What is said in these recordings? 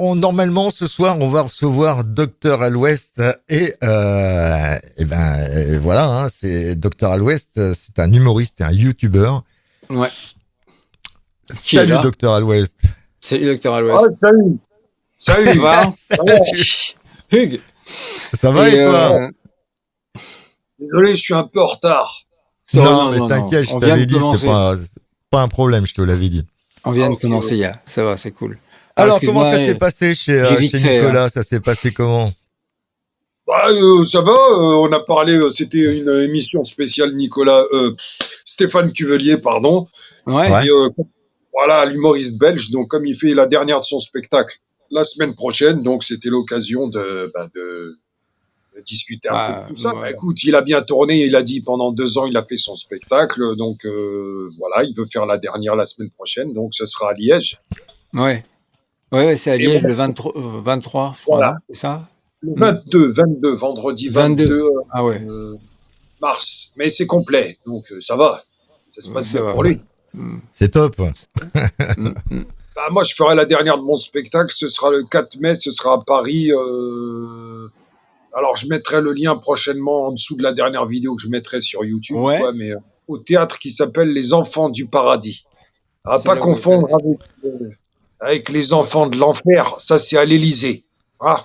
Normalement, ce soir, on va recevoir Docteur à l'Ouest voilà, hein, c'est Docteur à l'Ouest, c'est un humoriste et un youtubeur. Ouais. Qui est Salut là Docteur à l'Ouest. Salut Docteur à Ah, l'Ouest. salut. Ça Salut. va Hugues. Ça va et toi Désolé, je suis un peu en retard. Non, mais t'inquiète, je On vient t'avais de dit, commencer. c'est pas un problème, je te l'avais dit. On vient de Ok. commencer hier. Ça va, c'est cool. Alors, comment excuse-moi, ça s'est passé j'ai chez vite fait, Nicolas? Ça s'est passé comment? Bah, ça va, on a parlé, c'était une émission spéciale Stéphane Cuvelier, pardon. Ouais. Ouais. Et voilà, l'humoriste belge, donc comme il fait la dernière de son spectacle la semaine prochaine, donc c'était l'occasion de discuter un peu de tout ça. Ouais. Bah, écoute, il a bien tourné, il a dit pendant 2 ans, il a fait son spectacle, donc voilà, il veut faire la dernière la semaine prochaine, donc ce sera à Liège. Ouais, c'est à Et Liège bon, le 23, je crois, voilà. non C'est ça Le 22, vendredi 22 Ah ouais. mars, mais c'est complet, donc ça va, ça se passe Ça bien va. pour lui. C'est top. Bah, moi, je ferai la dernière de mon spectacle, ce sera le 4 mai, ce sera à Paris. Alors, je mettrai le lien prochainement en dessous de la dernière vidéo que je mettrai sur YouTube, Ouais. quoi, mais au théâtre qui s'appelle Les Enfants du Paradis. À C'est pas là où confondre avec Les Enfants de l'Enfer, ça c'est à l'Élysée. Ah,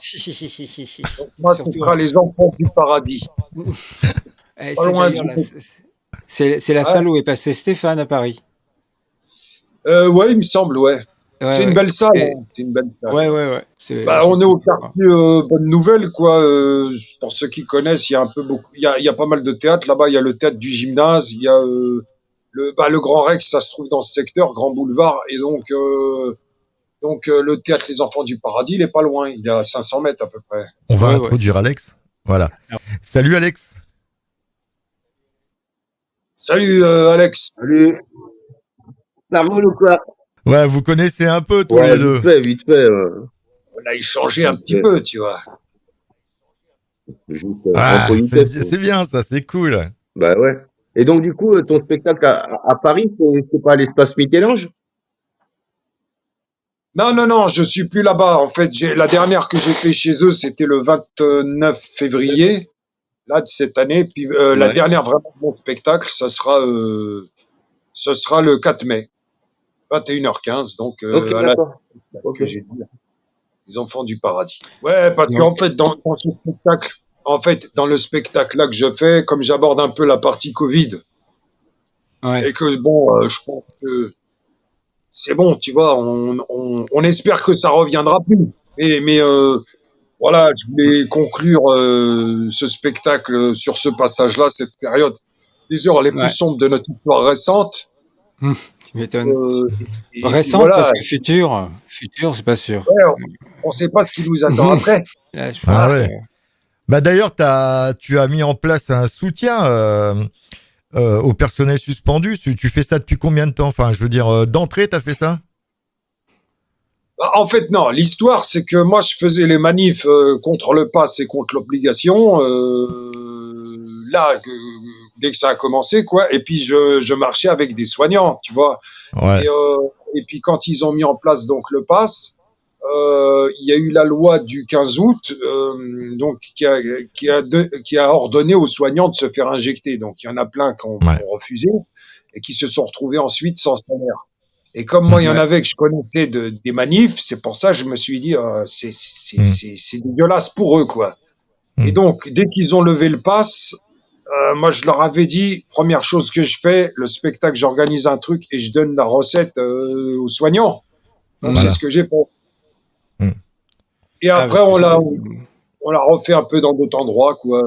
donc moi, ce Surtout- sera Les Enfants du Paradis. Eh, Pas c'est loin d'ailleurs du- c'est la Ouais. salle où est passé Stéphane à Paris. Ouais, il me semble, ouais. Ouais, C'est ouais. une belle salle, Et- hein, c'est une belle salle. Ouais. Bah, on est au quartier Bonne Nouvelle, quoi. Pour ceux qui connaissent, il y a un peu beaucoup, il y a pas mal de théâtres là-bas. Il y a le théâtre du Gymnase, il y a le Grand Rex, ça se trouve dans ce secteur, Grand Boulevard, et donc le théâtre Les Enfants du Paradis, il est pas loin, il est à 500 mètres à peu près. On va Ouais, introduire c'est ça. Alex. Voilà. Salut Alex. Salut Alex. Salut. Ça roule ou quoi? Ouais, vous connaissez un peu tous Ouais, les deux. vite fait. On a échangé un petit peu, tu vois. Juste Ah, entre vitesses. c'est bien ça, c'est cool. Bah ouais. Et donc du coup, ton spectacle à Paris, c'est pas à l'espace Michel-Ange? Non, je suis plus là-bas. En fait, la dernière que j'ai fait chez eux, c'était le 29 février, là, de cette année. Puis la Ouais. dernière vraiment de mon spectacle, ce sera le 4 mai, 21h15. Donc, Ok, à la d'accord. Ok. que j'ai dit, Les Enfants du Paradis. Ouais, parce qu'en fait, dans ce spectacle, dans le spectacle là que je fais, comme j'aborde un peu la partie Covid, Ouais. et que bon, je pense que c'est bon, tu vois, on espère que ça reviendra plus. Mais voilà, je voulais conclure ce spectacle sur ce passage-là, cette période des heures les plus Ouais. sombres de notre histoire récente. Tu m'étonnes. Et Récente, voilà, parce que futur, c'est pas sûr. ouais, on sait pas ce qui nous attend après. Là, je Ah pense ouais. Bah d'ailleurs, tu as mis en place un soutien au personnel suspendu. Tu fais ça depuis combien de temps? Enfin, je veux dire, d'entrée, t'as fait ça? En fait, non. L'histoire, c'est que moi, je faisais les manifs contre le pass et contre l'obligation. Dès que ça a commencé, quoi. Et puis, je marchais avec des soignants, tu vois. Ouais. Et puis, quand ils ont mis en place donc le pass, il y a eu la loi du 15 août, donc qui a ordonné aux soignants de se faire injecter. Donc, il y en a plein qui ont refusé et qui se sont retrouvés ensuite sans salaire. Et comme moi, il y en avait que je connaissais des manifs, c'est pour ça que je me suis dit, c'est dégueulasse pour eux, quoi. Et donc, dès qu'ils ont levé le pass, moi, je leur avais dit, première chose que je fais, le spectacle, j'organise un truc et je donne la recette aux soignants. Donc, c'est ce que j'ai fait. Et après, on l'a refait un peu dans d'autres endroits, quoi.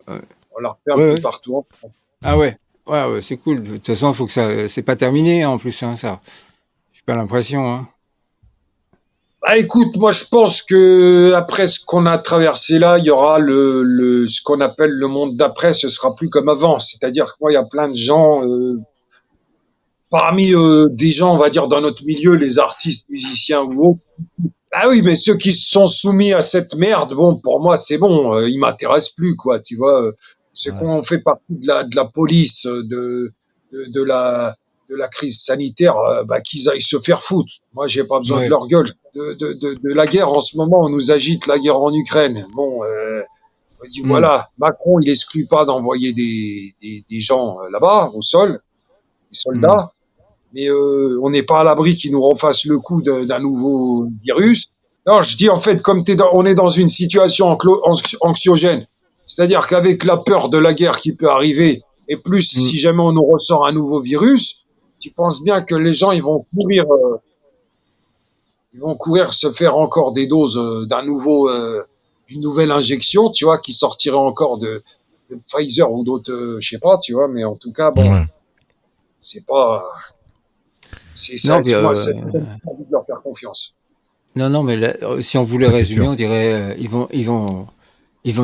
On l'a refait un peu partout. Ah ouais. Ouais, c'est cool. De toute façon, faut que ça, c'est pas terminé, hein, en plus, hein, ça. J'ai pas l'impression, hein. Bah, écoute, moi, je pense que après ce qu'on a traversé là, il y aura ce qu'on appelle le monde d'après, ce sera plus comme avant. C'est-à-dire que moi, il y a plein de gens, parmi des gens, on va dire, dans notre milieu, les artistes, musiciens ou autres. Ah oui, mais ceux qui se sont soumis à cette merde, bon, pour moi, c'est bon, ils m'intéressent plus, quoi, tu vois. C'est qu'on fait partie de la police, de de la crise sanitaire, qu'ils aillent se faire foutre. Moi, j'ai pas besoin de Ouais. leur gueule. De la guerre en ce moment, on nous agite la guerre en Ukraine. Bon, on dit voilà, Macron, il exclut pas d'envoyer des gens là-bas, au sol, des soldats, mais on n'est pas à l'abri qu'ils nous refassent le coup d'un nouveau virus. Non, je dis en fait, comme on est dans une situation anxiogène, c'est-à-dire qu'avec la peur de la guerre qui peut arriver, et plus si jamais on nous ressort un nouveau virus, tu penses bien que les gens ils vont courir se faire encore des doses d'une nouvelle injection, tu vois, qui sortirait encore de Pfizer ou d'autres, je sais pas, tu vois, mais en tout cas, bon, Ouais. c'est pas, c'est Non, ça, puis, moi, ça donne envie de leur faire confiance. non, mais là, si on voulait Ah, c'est résumer, sûr. on dirait, ils vont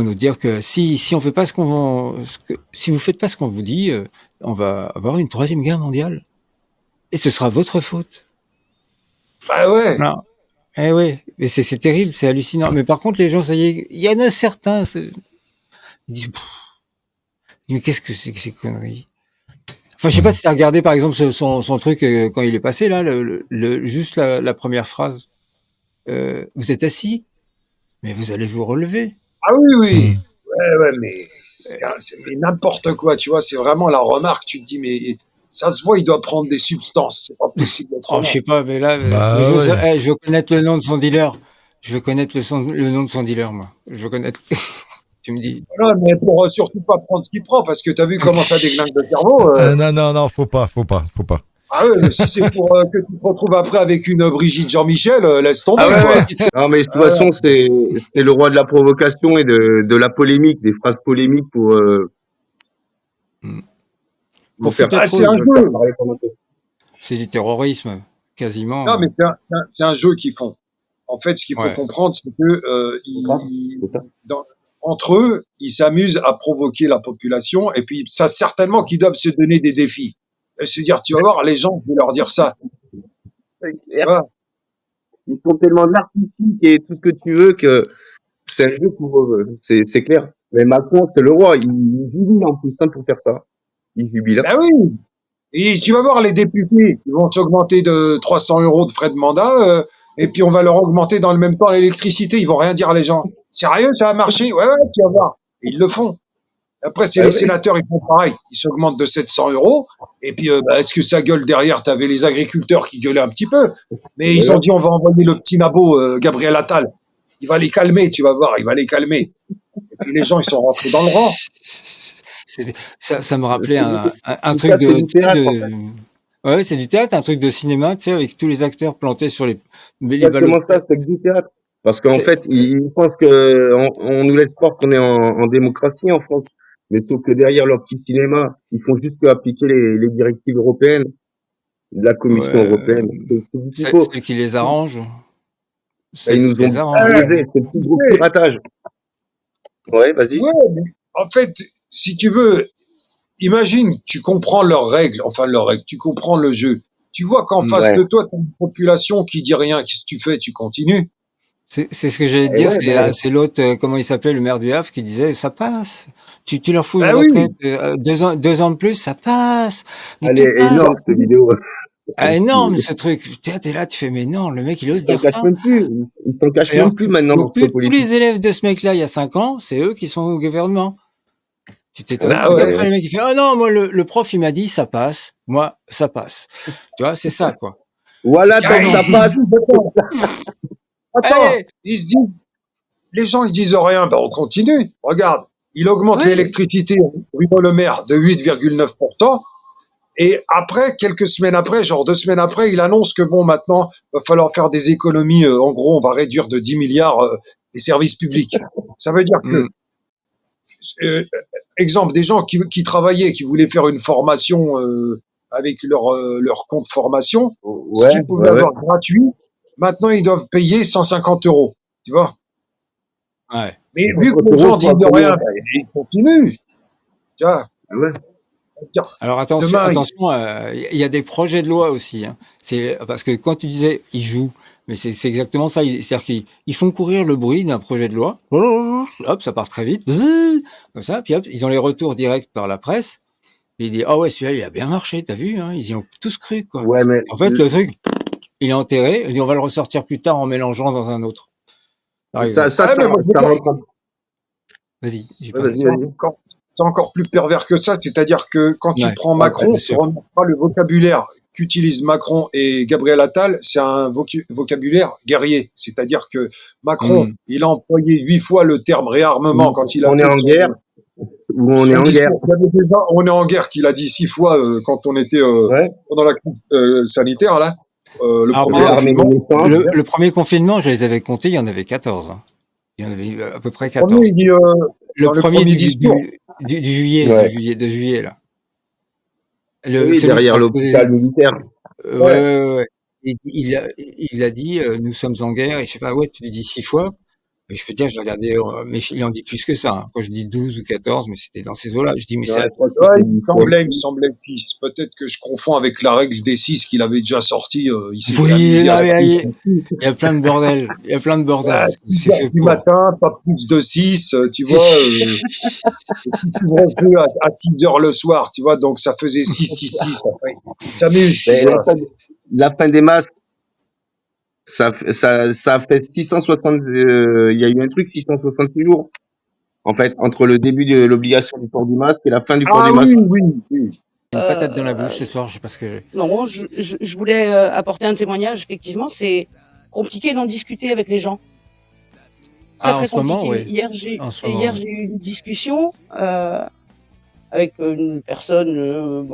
nous dire que si on fait pas si vous faites pas ce qu'on vous dit, on va avoir une troisième guerre mondiale. Et ce sera votre faute. Bah ouais. Non. Eh oui, mais c'est terrible, c'est hallucinant. Mais par contre, les gens, ça y est, il y en a certains, ils disent, mais qu'est-ce que c'est que ces conneries? Enfin, je sais pas si t'as regardé, par exemple, son truc quand il est passé là, juste la première phrase. Vous êtes assis, mais vous allez vous relever. Ah oui, oui. Ouais, mais mais n'importe quoi, tu vois, c'est vraiment la remarque, tu te dis, mais ça se voit, il doit prendre des substances, c'est pas possible Oh, autrement. je sais pas, mais là, mais Bah ouais. je veux connaître le nom de son dealer. Je veux connaître le nom de son dealer, moi. Je veux connaître. Tu me dis. Voilà, mais pour surtout pas prendre ce qu'il prend, parce que t'as vu comment ça déglingue le cerveau. Non, faut pas. Ah ouais, mais si c'est pour que tu te retrouves après avec une Brigitte Jean-Michel, laisse tomber, Ah quoi. ouais. Non, mais de toute Ah, façon, c'est le roi de la provocation et de la polémique, des phrases polémiques pour Pour faire foutre la c'est trouille. un jeu. parler pendant que- C'est du terrorisme, quasiment. Non, mais c'est un jeu qu'ils font. En fait, ce qu'il faut Ouais. comprendre, c'est que C'est ça. entre eux, ils s'amusent à provoquer la population, et puis ça certainement qu'ils doivent se donner des défis. Et se dire, tu vas voir, les gens, je vais leur dire ça. C'est Tu clair. vois. Ils sont tellement narcissiques et tout ce que tu veux que c'est un jeu pour eux. C'est clair. Mais Macron, c'est le roi. Il jubile en plus hein, pour faire ça. Il jubile. Ben oui. Et tu vas voir les députés, ils vont s'augmenter de 300 € de frais de mandat, et puis on va leur augmenter dans le même temps l'électricité. Ils vont rien dire à les gens. Sérieux, ça a marché? Ouais, tu vas voir. Et ils le font. Après, c'est Ah les ouais. sénateurs, ils font pareil. Ils s'augmentent de 700 €. Et puis, est-ce que ça gueule derrière? T'avais les agriculteurs qui gueulaient un petit peu. Mais ils ont dit, on va envoyer le petit nabo, Gabriel Attal. Il va les calmer, tu vas voir, il va les calmer. Et puis les gens, ils sont rentrés dans le rang. Ça me rappelait un Tout truc ça, c'est de, du tu sais, théâtre, en fait. ouais, c'est du théâtre, un truc de cinéma, tu sais, avec tous les acteurs plantés sur les ballots. Exactement ça, c'est que du théâtre. Parce qu'en C'est- fait, ils pensent que on nous laisse croire qu'on est en démocratie en France. Mais sauf que derrière leur petit cinéma, ils font juste que appliquer les directives européennes, de la Commission Ouais, européenne. C'est du c'est pipeau. ceux qui les arrangent. Ils Ceux nous qui les ont arrangent. baisé, c'est le Tu plus gros sais, piratage. Ouais, vas-y. ouais, mais en fait, si tu veux, imagine, tu comprends leurs règles, tu comprends le jeu. Tu vois qu'en face Ouais. de toi, t'as une population qui dit rien. Qu'est-ce que tu fais? Tu continues. C'est ce que j'allais te Et dire, ouais, c'est l'autre, comment il s'appelait, le maire du Havre, qui disait, ça passe. Tu leur fous une Ben oui. retraite, 2 ans de plus, ça passe. Mais elle tout est passe. énorme, cette vidéo. Ah, énorme, ce truc. T'es là, tu fais, mais non, le mec, il ose Ils s'en dire cachent ça. même plus. Ils s'en cachent Alors même plus maintenant dans que ce tous politique. les élèves de ce mec-là, il y a 5 ans, c'est eux qui sont au gouvernement. Tu t'étonnes. Ah Et ouais. après, le mec, il fait, oh non, moi, le prof, il m'a dit, ça passe. Moi, ça passe. Tu vois, c'est ça, quoi. Voilà, tant que Carrément. ça passe. Attends, Allez! ils se disent, les gens ils disent rien, ben on continue. Regarde, il augmente Ouais. l'électricité, Bruno Le Maire, de 8,9%. Et après, quelques semaines après, genre 2 semaines après, il annonce que bon, maintenant, va falloir faire des économies. En gros, on va réduire de 10 milliards les services publics. Ça veut dire que, exemple, des gens qui travaillaient, qui voulaient faire une formation avec leur compte formation, ce Ouais, qu'ils pouvaient ouais, ouais. avoir gratuit, maintenant ils doivent payer 150 €. Tu vois? Ouais. Mais vu que les gens disent rien, ben, ils continuent. Tu vois? Ah ouais. Alors Demain, attention, il y a des projets de loi aussi. Hein. C'est parce que quand tu disais ils jouent, mais c'est exactement ça. C'est-à-dire qu'ils font courir le bruit d'un projet de loi. Hop, ça part très vite, comme ça. Puis hop, ils ont les retours directs par la presse. Il dit, ah ouais, celui-là, il a bien marché, t'as vu, hein, ils y ont tous cru, quoi. Ouais, mais En fait, le truc, il est enterré, il dit, on va le ressortir plus tard en mélangeant dans un autre. Par exemple. ça, Ouais, mais moi, je ça veux rentre. Vas-y, j'ai Ouais, pas. vas-y, vas-y. c'est encore plus pervers que ça, c'est-à-dire que quand tu Ouais, prends ouais, Macron, bien tu sûr. remarques pas le vocabulaire qu'utilisent Macron et Gabriel Attal, c'est un vocabulaire guerrier. C'est-à-dire que Macron, Hmm. il a employé 8 fois le terme réarmement quand il a On est fait en guerre, ou on est son en guerre. discours. Il y avait déjà, on est en guerre qu'il a dit 6 fois quand on était Ouais. pendant la crise sanitaire, là, le Alors, premier par L'armée confinement. naissante. le premier confinement, je les avais comptés, il y en avait 14. Hein. Il y en avait à peu près Le premier, 14. il dit, Le dans le premier premier discours, du juillet, Ouais. de juillet, là. Oui, Celui qui derrière a l'hôpital militaire. ouais, ouais. ouais, ouais. Il a dit, nous sommes en guerre, et je sais pas, ouais, tu le dis 6 fois. Et je peux te dire, j'ai regardé, mais il en dit plus que ça. Hein. Quand je dis 12 ou 14, mais c'était dans ces eaux-là. Je dis, mais Ouais, c'est je crois que Ouais, c'était il 10 fois. me semblait 6. Peut-être que je confonds avec la règle des 6 qu'il avait déjà sortie. Il s'était oui, amusé à là, il y a plein de bordel. Il y a plein de bordel. 6 C'est heures fait du pour. matin, pas plus de 6, tu vois. Si tu ouvres à 6 heures le soir, tu vois, donc ça faisait 6. Après, il s'amuse, tu Mais vois. la fin des masques, ça fait 660, il y a eu un truc, 666 jours. En fait, entre le début de l'obligation du port du masque et la fin du port Ah du masque. oui. J'ai une patate dans la bouche ce soir, je sais pas ce que. Non, je voulais apporter un témoignage. Effectivement, c'est compliqué d'en discuter avec les gens. Très, Ah, en très ce moment, compliqué. oui. En ce moment, Hier, oui. j'ai eu une discussion avec une personne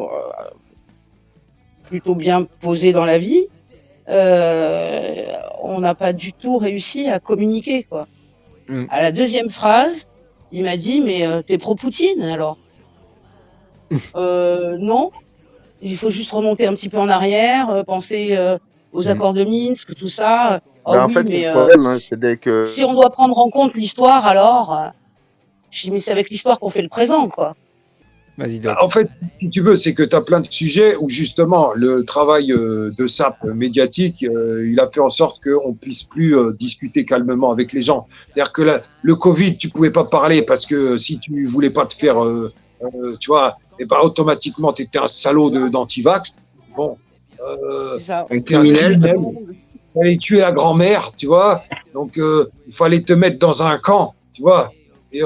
plutôt bien posée dans la vie. On n'a pas du tout réussi à communiquer, quoi. Mm. À la deuxième phrase, il m'a dit, mais t'es pro-Poutine, alors? Non. Il faut juste remonter un petit peu en arrière, penser aux accords de Minsk, tout ça. Oh en oui, fait, mais le problème, hein, c'est dès que... si on doit prendre en compte l'histoire, alors, je dis, mais c'est avec l'histoire qu'on fait le présent, quoi. Vas-y, Doc. En fait, si tu veux, c'est que tu as plein de sujets où justement le travail de sape médiatique, il a fait en sorte qu'on puisse plus discuter calmement avec les gens. C'est-à-dire que le Covid, tu pouvais pas parler parce que si tu voulais pas te faire, tu vois, et ben automatiquement t'étais un salaud d'antivax. Bon, C'est ça. t'étais un criminel. Il fallait tuer la grand-mère, tu vois. Donc il fallait te mettre dans un camp, tu vois. Et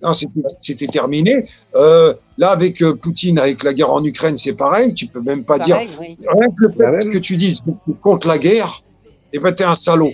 non, c'était terminé. Là, avec Poutine, avec la guerre en Ukraine, c'est pareil. Tu peux même pas Pareil, dire. oui. Rien que le fait que tu dises que tu es contre la guerre, eh ben, t'es un salaud.